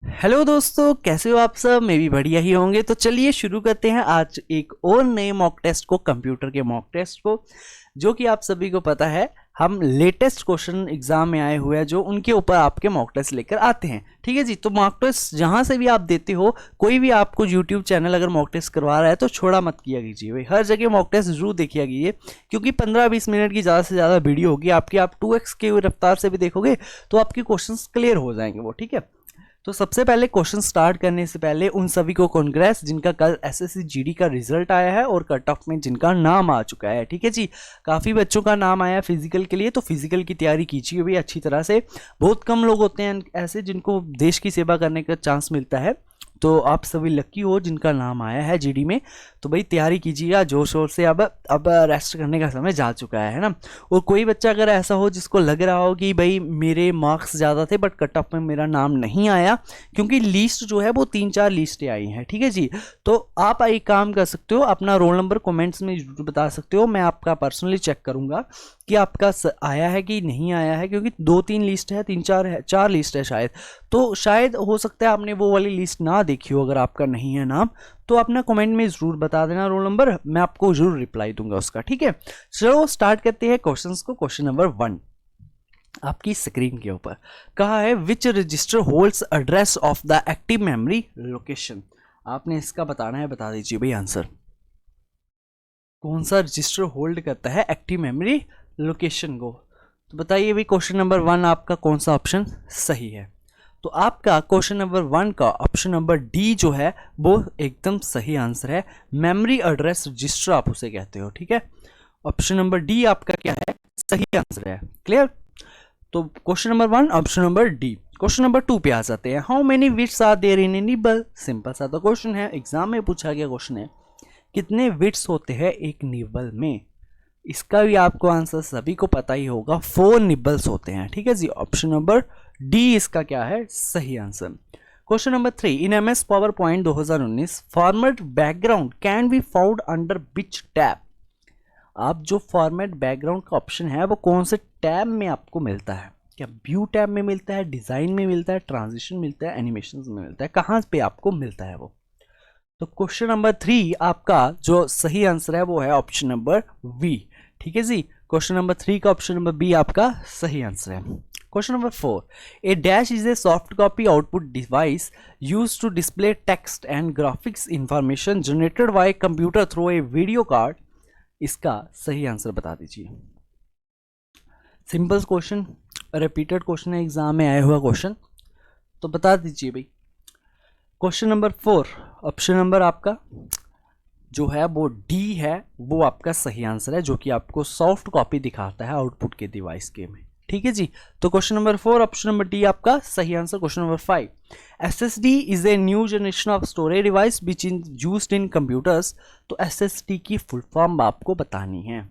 Hello दोस्तों, कैसे हो आप सब। मैं भी बढ़िया ही होंगे। तो चलिए शुरू करते हैं आज एक और नए मॉक टेस्ट को, कंप्यूटर के मॉक टेस्ट को, जो कि आप सभी को पता है हम लेटेस्ट क्वेश्चन एग्जाम में आए हुए हैं जो उनके ऊपर आपके मॉक टेस्ट लेकर आते हैं। ठीक है जी। तो मॉक टेस्ट जहां से भी आप देते हो, कोई भी आपको यूट्यूब चैनल अगर मॉक टेस्ट करवा रहा है तो छोड़ा मत किया कीजिए भाई, हर जगह मॉक टेस्ट जरूर देखिए कीजिए, क्योंकि 15-20 मिनट की ज़्यादा से ज़्यादा वीडियो होगी आपकी। आप 2x के रफ्तार से भी देखोगे तो आपके क्वेश्चन क्लियर हो जाएंगे वो। ठीक है। तो सबसे पहले क्वेश्चन स्टार्ट करने से पहले उन सभी को कांग्रेस जिनका कल एसएससी जीडी का रिजल्ट आया है और कट ऑफ में जिनका नाम आ चुका है। ठीक है जी। काफ़ी बच्चों का नाम आया फिजिकल के लिए, तो फिजिकल की तैयारी कीजिए भी अच्छी तरह से। बहुत कम लोग होते हैं ऐसे जिनको देश की सेवा करने का चांस मिलता है, तो आप सभी लकी हो जिनका नाम आया है जीडी में। तो भाई तैयारी कीजिएगा जोर शोर से। अब रेस्ट करने का समय जा चुका है ना। और कोई बच्चा अगर ऐसा हो जिसको लग रहा हो कि भाई मेरे मार्क्स ज़्यादा थे बट कट ऑफ में मेरा नाम नहीं आया, क्योंकि लिस्ट जो है वो 3-4 लिस्टें आई हैं। ठीक है जी। तो आप एक काम कर सकते हो, अपना रोल नंबर कमेंट्स में जरूर बता सकते हो। मैं आपका पर्सनली चेक करूंगा कि आपका आया है कि नहीं आया है, क्योंकि 2-3 लिस्ट है, 3-4 है, 4 लिस्ट है शायद। तो शायद हो सकता है आपने वो वाली लिस्ट ना देखी हो। अगर आपका नहीं है नाम तो अपना कमेंट में जरूर बता देना रोल नंबर, मैं आपको जरूर रिप्लाई दूंगा उसका। ठीक है। चलो स्टार्ट करते हैं क्वेश्चंस को। क्वेश्चन नंबर 1 आपकी स्क्रीन के ऊपर कहा है, which register holds address of the active memory location. आपने इसका बताना है, बता दीजिए भाई आंसर। कौन सा रजिस्टर होल्ड करता है एक्टिव मेमोरी लोकेशन को। तो बताइए भाई क्वेश्चन नंबर 1 आपका कौन सा ऑप्शन सही है। तो आपका क्वेश्चन नंबर 1 का ऑप्शन नंबर डी जो है वो एकदम सही आंसर है। मेमोरी एड्रेस रजिस्टर आप उसे कहते हो। ठीक है। ऑप्शन नंबर डी आपका क्या है, सही आंसर है। क्लियर। तो question number 1 option number D. Question number 2 पे आ जाते हैं। How many bits are there in a nibble. Simple सा तो क्वेश्चन है, एग्जाम में पूछा गया क्वेश्चन है। कितने विट्स होते हैं एक निबल में। इसका भी आपको आंसर सभी को पता ही होगा, 4 निबल्स होते हैं। ठीक है जी। ऑप्शन नंबर डी इसका क्या है, सही answer. Question number 3, in MS power point 2019 format background can be found under which tab. आप जो फॉर्मेट बैकग्राउंड का ऑप्शन है वो कौन से टैब में आपको मिलता है। क्या व्यू टैब में मिलता है, डिजाइन में मिलता है, ट्रांजिशन मिलता है, एनिमेशन में मिलता है, कहाँ पे आपको मिलता है वो। तो क्वेश्चन नंबर 3 आपका जो सही आंसर है वो है ऑप्शन नंबर बी। ठीक है जी। क्वेश्चन नंबर 3 का ऑप्शन नंबर बी आपका सही आंसर है। Question number 4, a dash is a soft copy output device use to display text and graphics information generated by computer through a video card. इसका सही answer बता दीजिए। Simple question, repeated question है, exam में आया हुआ question, तो बता दीजिए भाई। क्वेश्चन नंबर 4 ऑप्शन नंबर आपका जो है वो डी है, वो आपका सही आंसर है, जो कि आपको सॉफ्ट कॉपी दिखाता है आउटपुट के डिवाइस के में। ठीक है जी। तो question number 4 option number D आपका सही answer. Question number 5, SSD is a new generation of storage device which is used in computers. तो एसएसडी की फुल फॉर्म आपको बतानी है।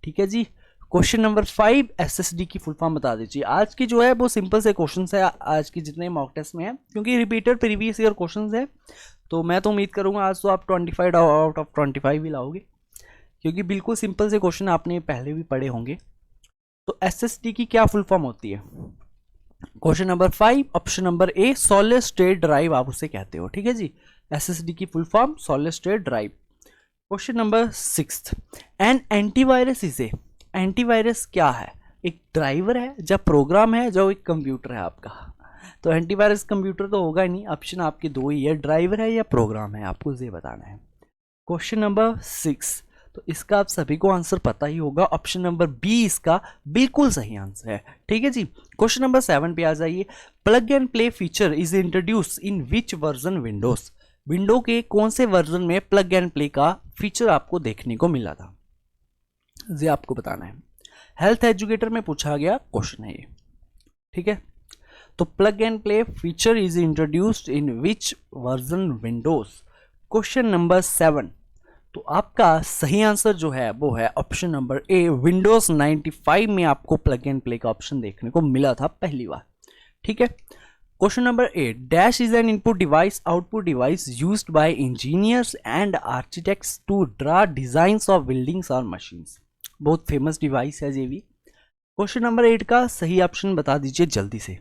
ठीक है जी। क्वेश्चन नंबर 5 एसएसडी की फुल फॉर्म बता दीजिए। आज की जो है वो सिंपल से क्वेश्चन है आज की जितने मॉक टेस्ट में है, क्योंकि रिपीटेड प्रीवियस ईयर क्वेश्चन है, तो मैं तो उम्मीद करूंगा आज तो आप 25 आउट ऑफ 25 ही लाओगे, क्योंकि बिल्कुल सिंपल से क्वेश्चन आपने पहले भी पढ़े होंगे। तो एसएसडी की क्या फुल फॉर्म होती है। Question number 5 option number A, solid state drive आप उसे कहते हो। ठीक है जी। एसएसडी की full form solid state drive. Question number 6, an antivirus is a. Antivirus क्या है, एक ड्राइवर है या प्रोग्राम है जो एक कंप्यूटर है आपका। तो एंटीवायरस कंप्यूटर तो होगा ही नहीं, ऑप्शन आपके दो ही है, ड्राइवर है या प्रोग्राम है, आपको ये बताना है। क्वेश्चन नंबर 6, तो इसका आप सभी को आंसर पता ही होगा, ऑप्शन नंबर बी इसका बिल्कुल सही आंसर है। ठीक है जी। क्वेश्चन नंबर 7 पे आ जाइए। Plug and play feature is introduce in which version Windows. Window के कौन से वर्जन में प्लग एंड प्ले का फीचर आपको देखने को मिला था, ये आपको बताना है। हेल्थ एजुकेटर में पूछा गया क्वेश्चन है ये। ठीक है। तो plug and play feature is introduced in which version Windows. Question number 7, तो आपका सही आंसर जो है वो है ऑप्शन नंबर ए, विंडोज 95 में आपको प्लग एंड प्ले का ऑप्शन देखने को मिला था पहली बार। ठीक है। Question number 8, dash is an input device output device used by engineers and architects to draw designs of buildings और मशीन्स। बहुत फेमस डिवाइस है ये भी। क्वेश्चन नंबर 8 का सही ऑप्शन बता दीजिए जल्दी से।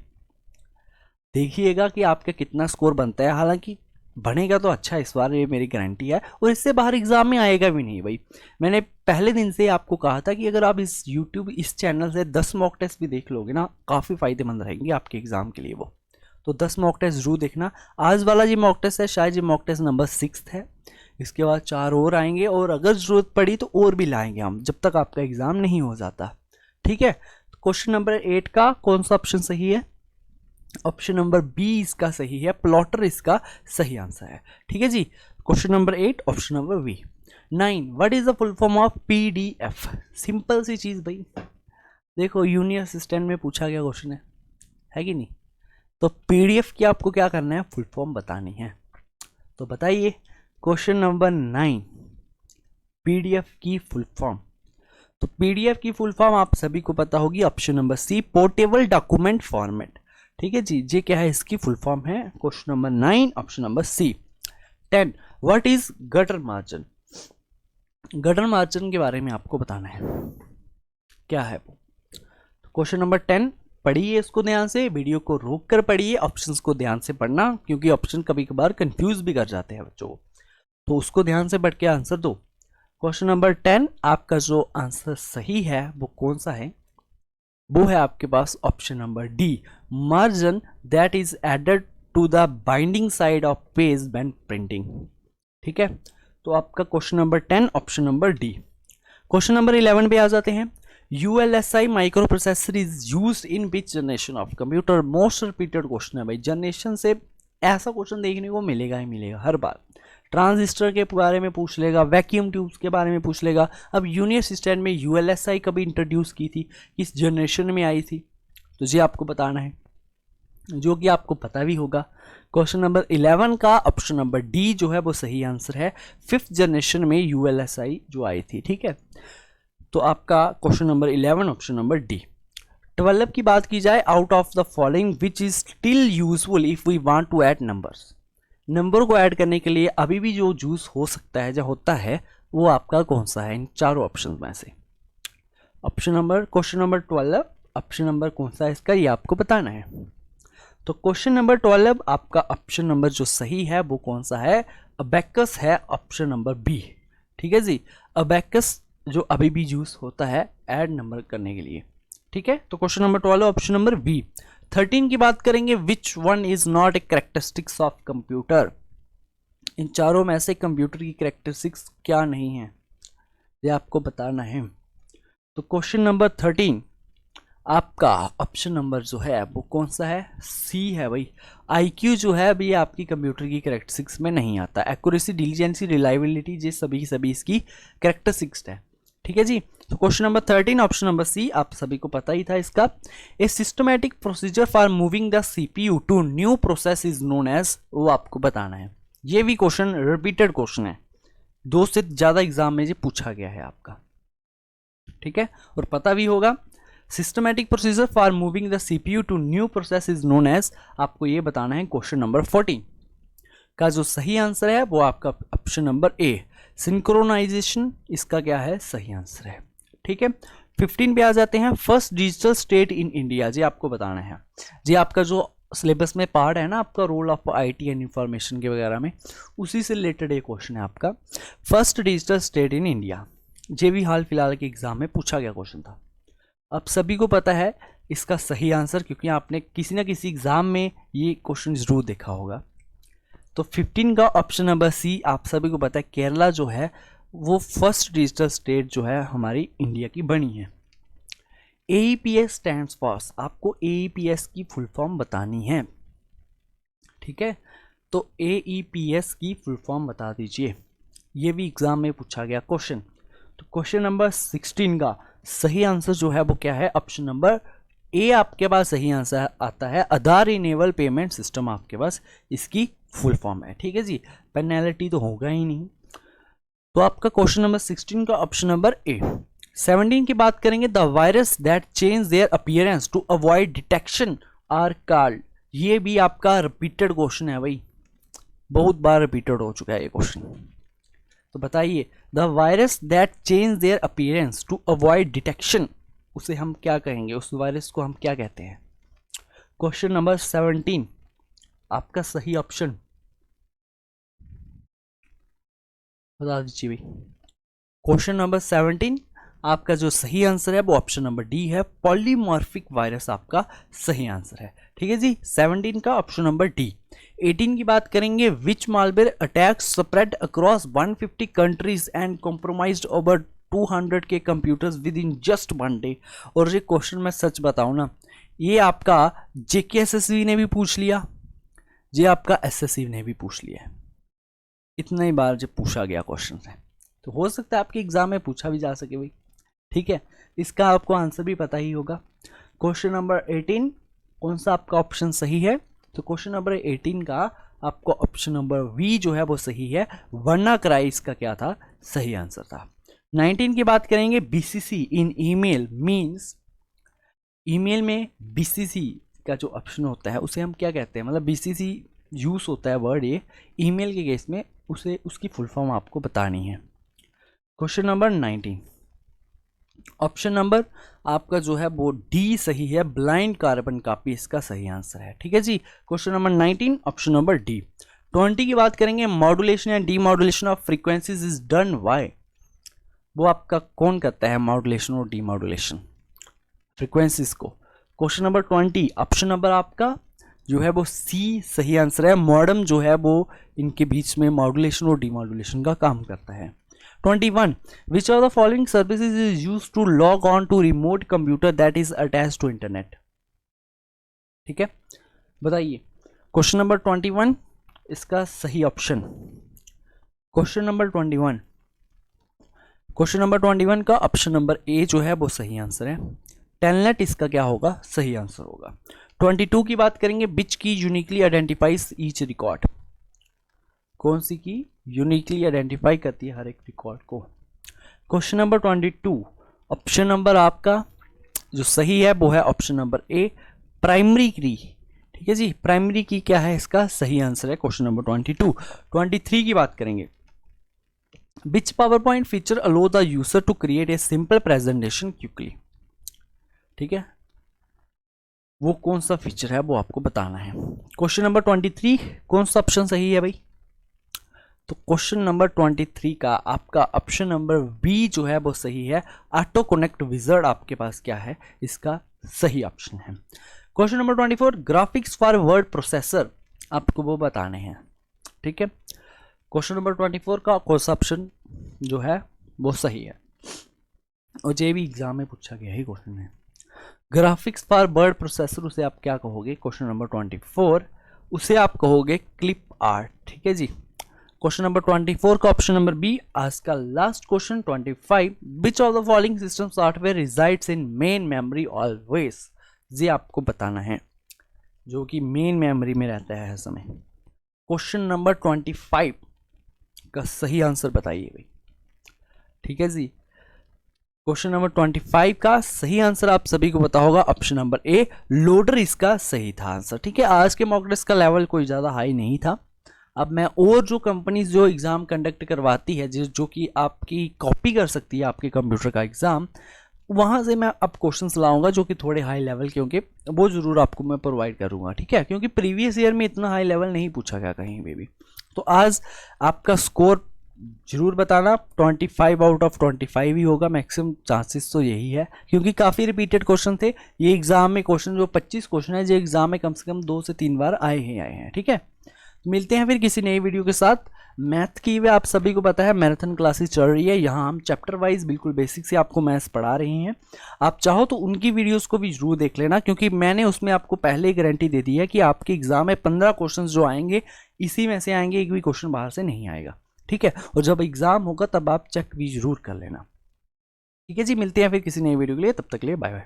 देखिएगा कि आपका कितना स्कोर बनता है। हालांकि बनेगा तो अच्छा इस बार, ये मेरी गारंटी है, और इससे बाहर एग्जाम में आएगा भी नहीं भाई। मैंने पहले दिन से आपको कहा था कि अगर आप इस यूट्यूब इस चैनल से 10 मॉक टेस्ट भी देख लोगे ना, काफ़ी फायदेमंद रहेंगे आपके एग्जाम के लिए वो। तो 10 मॉक टेस्ट जरूर देखना। आज वाला जो मॉक टेस्ट है शायद ये मॉक टेस्ट नंबर 6 है। इसके बाद 4 और आएंगे, और अगर ज़रूरत पड़ी तो और भी लाएंगे हम, जब तक आपका एग्ज़ाम नहीं हो जाता। ठीक है, क्वेश्चन नंबर 8 का कौन सा ऑप्शन सही है? ऑप्शन नंबर बी इसका सही है, प्लॉटर इसका सही आंसर है। ठीक है जी, question number 8 option number B. 9 what is the full form of PDF? Simple सी चीज़ भाई, देखो यूनियर असिस्टेंट में पूछा गया क्वेश्चन है कि नहीं? तो पीडीएफ की आपको क्या करना है, फुल फॉर्म बतानी है। तो बताइए क्वेश्चन नंबर 9, पीडीएफ की फुल फॉर्म। तो पीडीएफ की फुल फॉर्म आप सभी को पता होगी, option number C, portable document format. ठीक है जी, ये क्या है, इसकी फुल फॉर्म है। Question number 9 option number C. 10 what is gutter margin? Gutter margin के बारे में आपको बताना है क्या है वो। क्वेश्चन नंबर 10 पढ़िए, इसको ध्यान से, वीडियो को रोक कर पढ़िए, ऑप्शंस को ध्यान से पढ़ना, क्योंकि ऑप्शन कभी कभार कंफ्यूज भी कर जाते हैं बच्चों को, तो उसको ध्यान से पढ़ के आंसर दो। क्वेश्चन नंबर 10 आपका जो आंसर सही है वो कौन सा है? वो है आपके पास option number D, margin that is added to the binding side of page when printing. ठीक है, तो आपका question number 10 option number D. Question number 11 पे आ जाते हैं। ULSI microprocessor is used in which generation of computer? Most repeated question है भाई, जनरेशन से ऐसा क्वेश्चन देखने को मिलेगा ही मिलेगा हर बार। ट्रांजिस्टर के बारे में पूछ लेगा, वैक्यूम ट्यूब्स के बारे में पूछ लेगा। अब यूनियर असिस्टेंट में ULSI कभी इंट्रोड्यूस की थी, किस जनरेशन में आई थी, तो ये आपको बताना है, जो कि आपको पता भी होगा। क्वेश्चन नंबर 11 का ऑप्शन नंबर डी जो है वो सही आंसर है, 5th जनरेशन में ULSI जो आई थी। ठीक है, तो आपका question number 11 option number D. 12 की बात की जाए, out of the following which is still useful if we want to add numbers? Number को ऐड करने के लिए अभी भी जो यूज हो सकता है, जो होता है, वो आपका कौन सा है इन चारों ऑप्शन में से? Option number, question number 12 option number कौन सा है इसका, ये आपको बताना है। तो क्वेश्चन नंबर 12 आपका ऑप्शन नंबर जो सही है वो कौन सा है? अबैकस है, ऑप्शन नंबर बी। ठीक है जी, अबैकस जो अभी भी यूज होता है ऐड नंबर करने के लिए। ठीक है, तो question number 12 option number B. 13 की बात करेंगे, which one is not a characteristics of computer? इन चारों में से कंप्यूटर की कैरेक्टरिस्टिक्स क्या नहीं है, ये आपको बताना है। तो क्वेश्चन नंबर 13 आपका ऑप्शन नंबर जो है वो कौन सा है? सी है भाई। IQ जो है अभी आपकी कंप्यूटर की कैरेक्टरिस्टिक्स में नहीं आता। एक्यूरेसी, डिलीजेंसी, रिलायबिलिटी, ये सभी इसकी कैरेक्टरिस्टिक्स है। ठीक है जी, तो question number 13 option number C आप सभी को पता ही था इसका। A systematic procedure for moving the CPU to new process is known as, वो आपको बताना है। ये भी क्वेश्चन रिपीटेड क्वेश्चन है, 2 से ज़्यादा एग्जाम में ये पूछा गया है आपका। ठीक है, और पता भी होगा। Systematic procedure for moving the CPU to new process is known as, आपको ये बताना है। क्वेश्चन नंबर 14 का जो सही आंसर है वो आपका ऑप्शन नंबर ए, सिंक्रोनाइजेशन, इसका क्या है, सही आंसर है। ठीक है, 15 पे आ जाते हैं। First digital state in India, जी आपको बताना है। जी आपका जो सिलेबस में पार्ट है ना आपका, role of IT and information के वगैरह में, उसी से रिलेटेड एक क्वेश्चन है आपका। First digital state in India, ये भी हाल फिलहाल के एग्जाम में पूछा गया क्वेश्चन था। अब सभी को पता है इसका सही आंसर, क्योंकि आपने किसी ना किसी एग्जाम में ये क्वेश्चन जरूर देखा होगा। तो 15 का ऑप्शन नंबर सी आप सभी को पता है, केरला जो है वो फर्स्ट डिजिटल स्टेट जो है हमारी इंडिया की बनी है। AEPS स्टैंड्स फॉर, आपको AEPS की फुल फॉर्म बतानी है। ठीक है, तो AEPS की फुल फॉर्म बता दीजिए, ये भी एग्जाम में पूछा गया क्वेश्चन। तो क्वेश्चन नंबर 16 का सही आंसर जो है वो क्या है? ऑप्शन नंबर ए आपके पास सही आंसर आता है। आधार इनेबल पेमेंट सिस्टम आपके पास इसकी फुल फॉर्म है। ठीक है जी, पेनल्टी तो होगा ही नहीं। तो आपका क्वेश्चन नंबर 16 का ऑप्शन नंबर ए। 17 की बात करेंगे, the virus that change their appearance to avoid detection are called, ये भी आपका रिपीटेड क्वेश्चन है भाई, बहुत बार रिपीटेड हो चुका है ये क्वेश्चन। तो बताइए, the virus that change their appearance to avoid detection, उसे हम क्या कहेंगे, उस वायरस को हम क्या कहते हैं? क्वेश्चन नंबर 17 आपका सही ऑप्शन बता दीजिए भाई। क्वेश्चन नंबर 17, आपका जो सही आंसर है वो ऑप्शन नंबर डी है, पॉलीमॉर्फिक वायरस आपका सही आंसर है। ठीक है जी, 17 का ऑप्शन नंबर डी। 18 की बात करेंगे, which malware attack spread across 150 countries and compromised over 200 K computers within just 1 day. और ये क्वेश्चन मैं सच बताऊं ना, ये आपका जेकेएसएसबी ने भी पूछ लिया, ये आपका एसएससी ने भी पूछ लिया, इतना ही बार जब पूछा गया क्वेश्चन है, तो हो सकता है आपके एग्जाम में पूछा भी जा सके भाई। ठीक है, इसका आपको आंसर भी पता ही होगा। क्वेश्चन नंबर 18, कौन सा आपका ऑप्शन सही है? तो क्वेश्चन नंबर 18 का आपको ऑप्शन नंबर वी जो है वो सही है, वर्नाक्राई इसका क्या था, सही आंसर था। 19 की बात करेंगे, BCC in email means, email में बीसीसी का जो ऑप्शन होता है उसे हम क्या कहते हैं, मतलब बीसीसी यूज होता है वर्ड ये ईमेल के केस में, उसे उसकी फुल फॉर्म आपको बतानी है। क्वेश्चन नंबर 19, ऑप्शन नंबर आपका जो है वो डी सही है, ब्लाइंड कार्बन कॉपी इसका सही आंसर है। ठीक है जी, question number 19 option number D. 20 की बात करेंगे, modulation and demodulation of frequencies is done by, वो आपका कौन करता है मॉड्यूलेशन और डीमॉड्यूलेशन फ्रीक्वेंसीज को? क्वेश्चन नंबर 20 ऑप्शन नंबर आपका जो है वो सी सही आंसर है, मॉडम जो है वो इनके बीच में मॉड्यूलेशन और डीमॉड्यूलेशन का काम करता है। 21, which of the following services is used to log on to remote computer that is attached to internet? ठीक है, बताइए क्वेश्चन नंबर 21 इसका सही option. Question number 21, question number 21 का ऑप्शन नंबर ए जो है वो सही आंसर है, टेलनेट इसका क्या होगा, सही आंसर होगा। 22 की बात करेंगे, बिच की यूनिकली आइडेंटिफाइज ईच रिकॉर्ड, कौन सी की यूनिकली आइडेंटिफाई करती है हर एक रिकॉर्ड को? क्वेश्चन नंबर 22, ऑप्शन नंबर आपका जो सही है वो है ऑप्शन नंबर ए, प्राइमरी की। ठीक है जी, प्राइमरी की क्या है, इसका सही आंसर है क्वेश्चन नंबर 22। 23 की बात करेंगे, which power point feature allow the user to create a simple presentation quickly. ठीक है, वो कौन सा फीचर है वो आपको बताना है। क्वेश्चन नंबर 23, कौन सा ऑप्शन सही है भाई? तो क्वेश्चन नंबर 23 का आपका ऑप्शन नंबर बी जो है वो सही है, ऑटो कनेक्ट विजर्ड आपके पास क्या है, इसका सही ऑप्शन है। Question number 24, graphics for word processor आपको वो बताने हैं। ठीक है, क्वेश्चन नंबर 24 का कौन सा ऑप्शन जो है वो सही है, और ये भी एग्जाम में पूछा गया ही क्वेश्चन है। ग्राफिक्स फॉर वर्ड प्रोसेसर उसे आप क्या कहोगे? क्वेश्चन नंबर 24 उसे आप कहोगे क्लिप आर्ट। ठीक है जी, क्वेश्चन नंबर 24 का ऑप्शन नंबर बी। आज का last question 25, which of the following system software resides in main memory always, ये आपको बताना है जो कि मेन मेमोरी में रहता है हर समय। क्वेश्चन नंबर 25 का सही आंसर बताइए भाई। ठीक है जी, क्वेश्चन नंबर 25 का सही आंसर आप सभी को पता होगा, ऑप्शन नंबर ए, लोडर इसका सही था आंसर। ठीक है, आज के मॉक टेस्ट का लेवल कोई ज़्यादा हाई नहीं था। अब मैं और जो कंपनीज जो एग्ज़ाम कंडक्ट करवाती है जो कि आपकी कॉपी कर सकती है आपके कंप्यूटर का एग्ज़ाम, वहाँ से मैं अब क्वेश्चंस लाऊंगा जो कि थोड़े हाई लेवल के होंगे, वो ज़रूर आपको मैं प्रोवाइड करूँगा। ठीक है, क्योंकि प्रीवियस ईयर में इतना हाई लेवल नहीं पूछा गया कहीं पे भी। तो आज आपका स्कोर जरूर बताना, 25 आउट ऑफ 25 ही होगा, मैक्सिमम चांसेस तो यही है, क्योंकि काफ़ी रिपीटेड क्वेश्चन थे ये एग्ज़ाम में। क्वेश्चन जो 25 क्वेश्चन है जो एग्ज़ाम में कम से कम 2 से 3 बार आए हैं। ठीक है, मिलते हैं फिर किसी नई वीडियो के साथ। मैथ की वे आप सभी को पता है मैराथन क्लासेस चल रही है, यहाँ हम चैप्टर वाइज बिल्कुल बेसिक से आपको मैथ्स पढ़ा रहे हैं। आप चाहो तो उनकी वीडियोस को भी जरूर देख लेना, क्योंकि मैंने उसमें आपको पहले ही गारंटी दे दी है कि आपके एग्जाम में 15 क्वेश्चन जो आएंगे इसी में से आएंगे, एक भी क्वेश्चन बाहर से नहीं आएगा। ठीक है, और जब एग्जाम होगा तब आप चेक भी जरूर कर लेना। ठीक है जी, मिलते हैं फिर किसी नई वीडियो के लिए, तब तक के लिए बाय बाय।